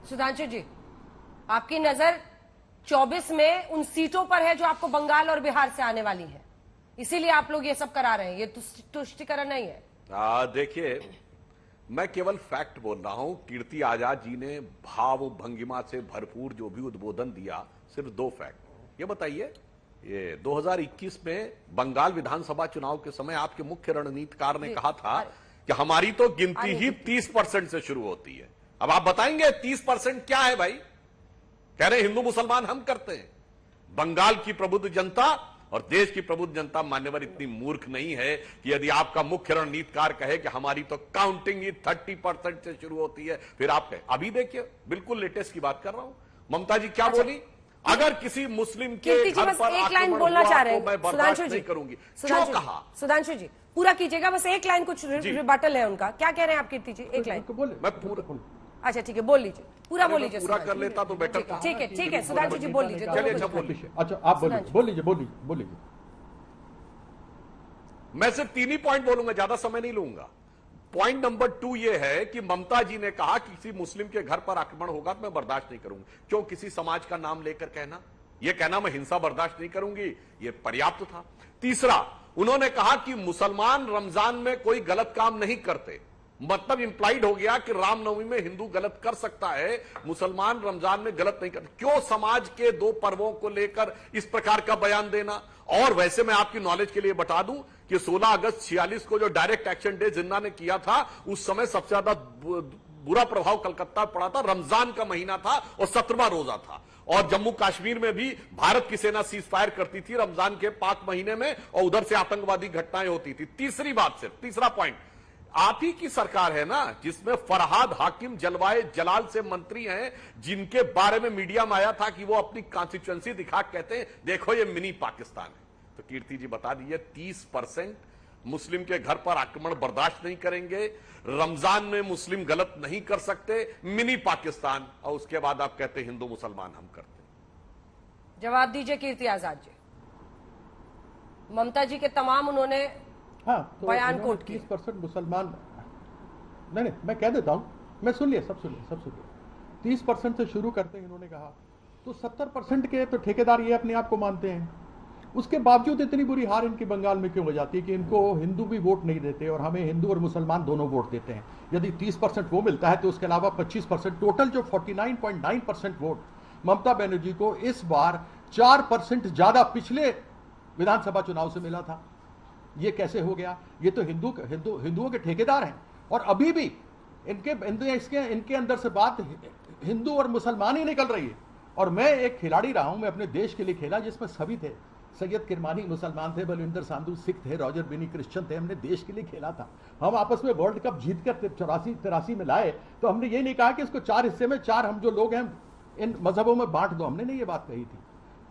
सुधांशु जी, आपकी नजर 24 में उन सीटों पर है जो आपको बंगाल और बिहार से आने वाली है, इसीलिए आप लोग ये सब करा रहे हैं, ये तुष्टिकरण नहीं है। देखिए, मैं केवल फैक्ट बोल रहा हूं। कीर्ति आजाद जी ने भाव भंगिमा से भरपूर जो भी उद्बोधन दिया, सिर्फ 2 फैक्ट। ये बताइए, ये 2021 में बंगाल विधानसभा चुनाव के समय आपके मुख्य रणनीतिकार ने कहा था कि हमारी तो गिनती ही 30% से शुरू होती है। अब आप बताएंगे 30% क्या है भाई? कह रहे हिंदू मुसलमान हम करते हैं। बंगाल की प्रबुद्ध जनता और देश की प्रबुद्ध जनता मान्यवर इतनी मूर्ख नहीं है कि यदि आपका मुख्य रणनीतिकार कहे कि हमारी तो काउंटिंग ही 30% से शुरू होती है, फिर आप कहे। अभी देखिए, बिल्कुल लेटेस्ट की बात कर रहा हूं, ममता जी क्या बोली, अगर किसी मुस्लिम के घर पर एक लाइन बोलना चाह रहे हैं, तो मैं बर्दाश्त नहीं करूंगी। क्यों कहा? सुधांशु जी पूरा कीजिएगा, बस एक लाइन, कुछ रिबटल है उनका। क्या कह रहे हैं आप कीर्ति जी? एक लाइन मैं पूरा। अच्छा ठीक है, बोल लीजिए, पूरा बोल लीजिए। पूरा कर लेता तो बेटर था। ठीक है ठीक है, सुधांशु जी बोल लीजिए। अच्छा आप बोल लीजिए। मैं सिर्फ 3 ही पॉइंट बोलूंगा, ज्यादा समय नहीं लूंगा। पॉइंट नंबर 2 ये है कि ममता जी ने कहा कि किसी मुस्लिम के घर पर आक्रमण होगा तो मैं बर्दाश्त नहीं करूंगी। क्यों? किसी समाज का नाम लेकर कहना, यह कहना मैं हिंसा बर्दाश्त नहीं करूंगी, यह पर्याप्त था। तीसरा, उन्होंने कहा कि मुसलमान रमजान में कोई गलत काम नहीं करते। मतलब इंप्लाइड हो गया कि रामनवमी में हिंदू गलत कर सकता है, मुसलमान रमजान में गलत नहीं करते। क्यों समाज के 2 पर्वों को लेकर इस प्रकार का बयान देना? और वैसे मैं आपकी नॉलेज के लिए बता दूं कि 16 अगस्त 46 को जो डायरेक्ट एक्शन डे जिन्ना ने किया था, उस समय सबसे ज्यादा बुरा प्रभाव कलकत्ता पड़ा था। रमजान का महीना था और 17वां रोजा था। और जम्मू कश्मीर में भी भारत की सेना सीज फायर करती थी रमजान के पाक महीने में, और उधर से आतंकवादी घटनाएं होती थी। तीसरी बात, सिर्फ तीसरा पॉइंट, आप ही की सरकार है ना जिसमें फरहाद हाकिम जलवाए जलाल से मंत्री हैं, जिनके बारे में मीडिया में आया था कि वो अपनी कॉन्स्टिट्यूएंसी दिखा कहते हैं देखो ये मिनी पाकिस्तान है। तो कीर्ति जी बता दीजिए, 30% मुस्लिम के घर पर आक्रमण बर्दाश्त नहीं करेंगे, रमजान में मुस्लिम गलत नहीं कर सकते, मिनी पाकिस्तान, और उसके बाद आप कहते हिंदू मुसलमान हम करते। जवाब दीजिए कीर्ति आजाद जी। ममता जी के तमाम उन्होंने तो बयान कोट 30% मुसलमान, नहीं मैं कह देता हूं, मैं सुन लिया, सब सुन लिया। 30% से शुरू करते हैं इन्होंने कहा, तो 70% के तो ठेकेदार ये अपने आप को मानते हैं। उसके बावजूद इतनी बुरी हार इनकी बंगाल में क्यों हो जाती है कि इनको हिंदू भी वोट नहीं देते और हमें हिंदू और मुसलमान दोनों वोट देते हैं। यदि 30% वो मिलता है तो उसके अलावा 25%, टोटल जो 49.9% वोट ममता बनर्जी को इस बार 4% ज्यादा पिछले विधानसभा चुनाव से मिला था। ये कैसे हो गया? ये तो हिंदुओं के ठेकेदार हैं, और अभी भी इनके अंदर से बात हिंदू और मुसलमान ही निकल रही है। और मैं एक खिलाड़ी रहा हूं, मैं अपने देश के लिए खेला जिसमें सभी थे। सैयद किरमानी मुसलमान थे, बलविंदर सांधू सिख थे, रॉजर बिनी क्रिश्चियन थे। हमने देश के लिए खेला था। हम आपस में वर्ल्ड कप जीतकर 84-83 में लाए, तो हमने ये नहीं कहा कि इसको 4 हिस्से में 4 हम जो लोग हैं इन मजहबों में बांट दो, हमने नहीं ये बात कही थी।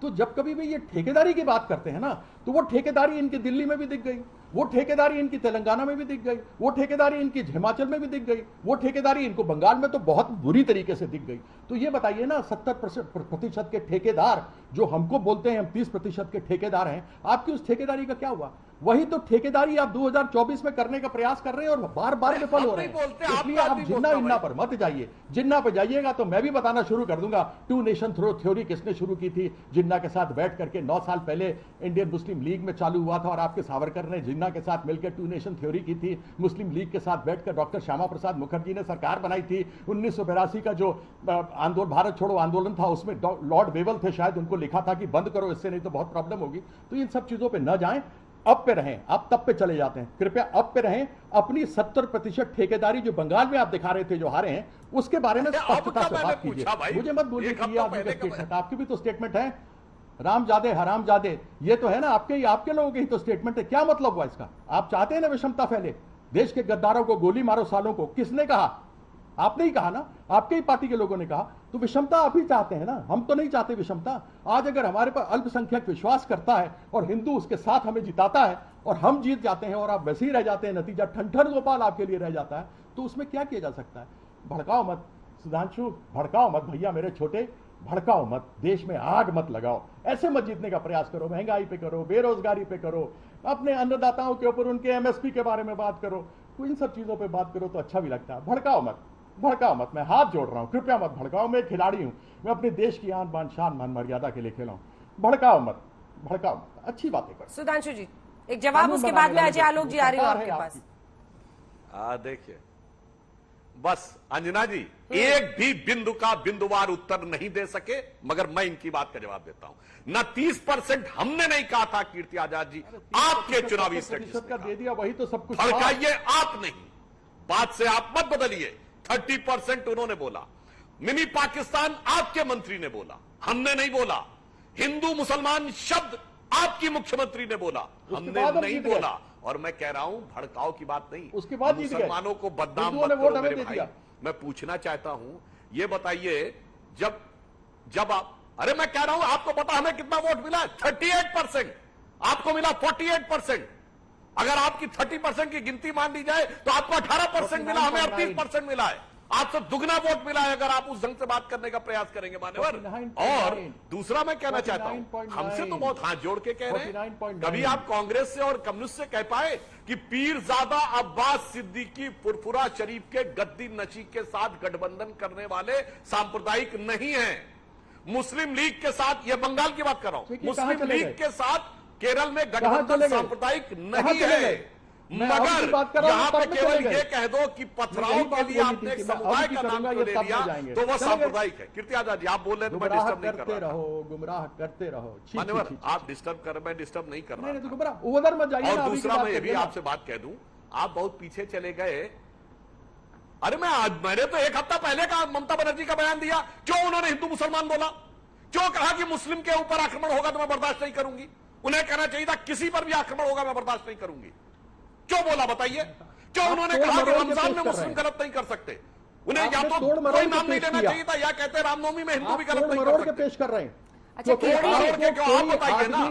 तो जब कभी भी ये ठेकेदारी की बात करते हैं ना, तो वो ठेकेदारी इनकी दिल्ली में भी दिख गई, वो ठेकेदारी इनकी तेलंगाना में भी दिख गई, वो ठेकेदारी इनकी हिमाचल में भी दिख गई, वो ठेकेदारी इनको बंगाल में तो बहुत बुरी तरीके से दिख गई। तो ये बताइए ना, 70% के ठेकेदार जो हमको बोलते हैं हम 30% के ठेकेदार हैं, आपकी उस ठेकेदारी का क्या हुआ? वही तो ठेकेदारी आप 2024 में करने का प्रयास कर रहे हैं और बार बार विफल हो रहे हैं। इसलिए आप जिन्ना इन्ना पर मत जाइए। जिन्ना पर जाइएगा तो मैं भी बताना शुरू कर दूंगा 2 नेशन थ्योरी किसने शुरू की थी। जिन्ना के साथ बैठ करके 9 साल पहले इंडियन मुस्लिम लीग में चालू हुआ था, और आपके सावरकर ने जिन्ना के साथ मिलकर 2 नेशन थ्योरी की थी। मुस्लिम लीग के साथ बैठकर डॉक्टर श्यामा प्रसाद मुखर्जी ने सरकार बनाई थी। 1982 का जो आंदोलन, भारत छोड़ो आंदोलन था, उसमें लॉर्ड वेवल थे शायद, उनको लिखा था कि बंद करो इससे, नहीं तो बहुत प्रॉब्लम होगी। तो इन सब चीजों पर न जाएं, अब पे रहें। आप तब पे चले जाते हैं, कृपया अब पे रहें। अपनी 70% ठेकेदारी जो बंगाल में आप दिखा रहे थे, जो हारे हैं, उसके बारे में स्पष्टता से बात कीजिए। मुझे मत बोलिए कि ये आपका स्टेटमेंट, आपकी भी तो स्टेटमेंट है। रामजादे हरामजादे, ये तो है ना आपके लोगों की ही तो स्टेटमेंट है। क्या मतलब हुआ इसका? आप चाहते हैं ना विषमता फैले, देश के गद्दारों को गोली मारो सालों को। किसने कहा? आपने ही कहा ना, आपके ही पार्टी के लोगों ने कहा। तो विषमता आप ही चाहते हैं ना, हम तो नहीं चाहते विषमता। आज अगर हमारे पर अल्पसंख्यक विश्वास करता है और हिंदू उसके साथ हमें जिताता है और हम जीत जाते हैं और आप वैसे ही रह जाते हैं, नतीजा ठन गोपाल आपके लिए रह जाता है, तो उसमें क्या किया जा सकता है? भड़काओ मत सुधांशु, भड़काओ मत भैया मेरे छोटे, भड़काओ मत। देश में आग मत लगाओ, ऐसे मत जीतने का प्रयास करो। महंगाई पे करो, बेरोजगारी पे करो, अपने अन्नदाताओं के ऊपर उनके एमएसपी के बारे में बात करो, तो इन सब चीजों पे बात करो तो अच्छा भी लगता है। भड़काओ मत, भड़काओ मत, मैं हाथ जोड़ रहा हूं, कृपया मत भड़काओ। मैं एक खिलाड़ी हूं, मैं अपने देश की आन बान शान मान मर्यादा के लिए खेला हूं। भड़काओ मत, भड़काओ मत, अच्छी बातें करो। सुधांशु जी एक जवाब, उसके बाद में अजय आलोक जी आ रही हूँ आपके पास। देखिए बस अंजना जी एक भी बिंदु का बिंदुवार उत्तर नहीं दे सके, मगर मैं इनकी बात का जवाब देता हूं। न 30% हमने नहीं कहा था कीर्ति आजाद जी, आपके चुनावी स्टेटस का दे दिया, वही तो सब कुछ। भड़काइए आप नहीं, बात से आप मत बदलिए। 30% उन्होंने बोला, मिनी पाकिस्तान आपके मंत्री ने बोला, हमने नहीं बोला। हिंदू मुसलमान शब्द आपकी मुख्यमंत्री ने बोला, हमने नहीं बोला। और मैं कह रहा हूं भड़काओ की बात नहीं, उसके बाद मुसलमानों को बदनाम मत करो मेरे भाई। मैं पूछना चाहता हूं, ये बताइए जब आप, अरे मैं कह रहा हूं आपको पता हमें कितना वोट मिला? 38%। आपको मिला 48%। अगर आपकी 30% की गिनती मान ली जाए तो आपको 18% मिला, हमें 38% मिला है। आपसे दुगना वोट मिला है अगर आप उस ढंग से बात करने का प्रयास करेंगे मान्यवर। और दूसरा मैं कहना चाहता हूं, हमसे तो बहुत हाथ जोड़ के कह रहे हैं, कभी आप कांग्रेस से और कम्युनिस्ट से कह पाए कि पीरजादा अब्बास सिद्दीकी फुरफुरा शरीफ के गद्दी नशी के साथ गठबंधन करने वाले सांप्रदायिक नहीं है। मुस्लिम लीग के साथ, ये बंगाल की बात कर रहा हूं, मुस्लिम लीग के साथ केरल में गठबंधन सांप्रदायिक नहीं है। मगर यहां पे केवल ये कह दो कि पथराव के लिए आपने एक समुदाय का नाम क्यों ले लिया, तो वह सांप्रदायिक है। कीर्ति आजाद जी आप बोल रहे हैं तो मैं डिस्टर्ब नहीं कर रहा। रहो गुमराह करते रहो, मान्यवर आप डिस्टर्ब कर, मैं डिस्टर्ब नहीं कर रहा। उधर मत जाइए। और दूसरा मैं ये भी आपसे बात कह दूं, आप बहुत पीछे चले गए। अरे मैंने तो एक हफ्ता पहले का ममता बनर्जी का बयान दिया, क्यों उन्होंने हिंदू मुसलमान बोला, क्यों कहा कि मुस्लिम के ऊपर आक्रमण होगा तो मैं बर्दाश्त नहीं करूंगी। उन्हें कहना चाहिए था किसी पर भी आक्रमण होगा मैं बर्दाश्त नहीं करूंगी। क्यों बोला बताइए? क्यों उन्होंने कहा कि रमजान में मुस्लिम गलत नहीं कर सकते? उन्हें या तो कोई नाम नहीं लेना चाहिए था, या कहते रामनवमी में हिंदू भी गलत नहीं कर सकते। पेश कर रहे हैं। अच्छा आप बताइए ना,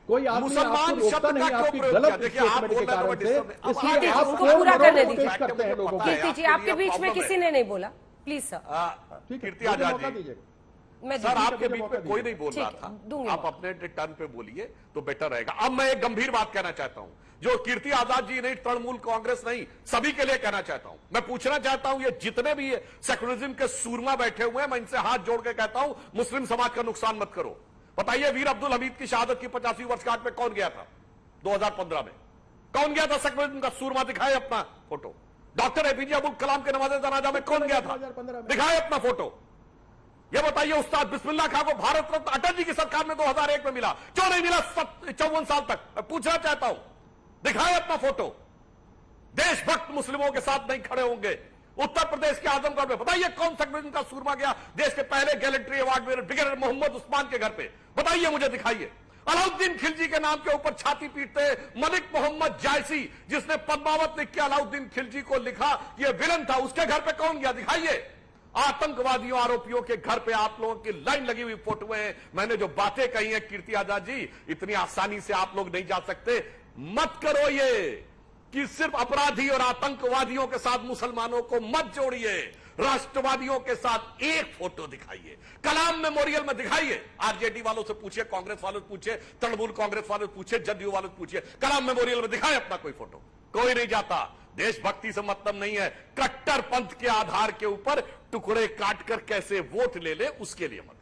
कोई मुसलमान शब्द का क्यों प्रयोग किया? देखिए आप बोल रहे हैं उसको पूरा करने दीजिए। करते हैं लोगों को। कीर्ति जी आपके बीच में किसी ने नहीं बोला, please sir. Kirti Azad ji, sir आपके बीच में कोई नहीं बोल रहा था, आप अपने टर्न पे बोलिए तो बेटर रहेगा। अब मैं एक गंभीर बात कहना चाहता हूं, जो कीर्ति आजाद जी नहीं, तृणमूल कांग्रेस नहीं, सभी के लिए कहना चाहता हूं। मैं पूछना चाहता हूं, ये जितने भी सेकुलरिज्म के सूरमा बैठे हुए हैं, मैं इनसे हाथ जोड़ के कहता हूं मुस्लिम समाज का नुकसान मत करो। बताइए वीर अब्दुल हमीद की शहादत की 50वीं वर्षगांठ में कौन गया था? 2015 में कौन गया था? सेकुलरिज्म का सूरमा दिखाए अपना photo. Doctor APJ Abdul Kalam के नमाज़े जनाजा में कौन गया था? दिखाए अपना फोटो। ये बताइए उस्ताद बिस्मिल्लाह खां को भारत रत्न अटल जी की सरकार में 2001 में मिला, क्यों नहीं मिला 54 साल तक? मैं पूछना चाहता हूं, दिखाए अपना फोटो। देशभक्त मुस्लिमों के साथ नहीं खड़े होंगे। उत्तर प्रदेश के आजमगढ़ में बताइए कौन सेकुलरिज्म का सूरमा गया देश के पहले गैलेंट्री अवार्ड में ब्रिगेडियर मोहम्मद उस्मान के घर पे? बताइए मुझे, दिखाइए। अलाउद्दीन खिलजी के नाम के ऊपर छाती पीटते मलिक मोहम्मद जायसी, जिसने पद्मावत लिख के अलाउद्दीन खिलजी को लिखा ये विलन था, उसके घर पे कौन गया? दिखाइए। आतंकवादियों आरोपियों के घर पे आप लोगों की लाइन लगी हुई फोटो है। मैंने जो बातें कही हैं कीर्ति आजाद जी, इतनी आसानी से आप लोग नहीं जा सकते। मत करो ये कि सिर्फ अपराधी और आतंकवादियों के साथ मुसलमानों को मत जोड़िए। राष्ट्रवादियों के साथ एक फोटो दिखाइए, कलाम मेमोरियल में दिखाइए। आरजेडी वालों से पूछिए, कांग्रेस वालों से पूछिए, तृणमूल कांग्रेस वालों से पूछिए, जदयू वालों से पूछिए, कलाम मेमोरियल में दिखाए अपना कोई फोटो। कोई नहीं जाता। देशभक्ति से मतलब नहीं है, कट्टर पंथ के आधार के ऊपर टुकड़े काटकर कैसे वोट ले ले उसके लिए मतलब।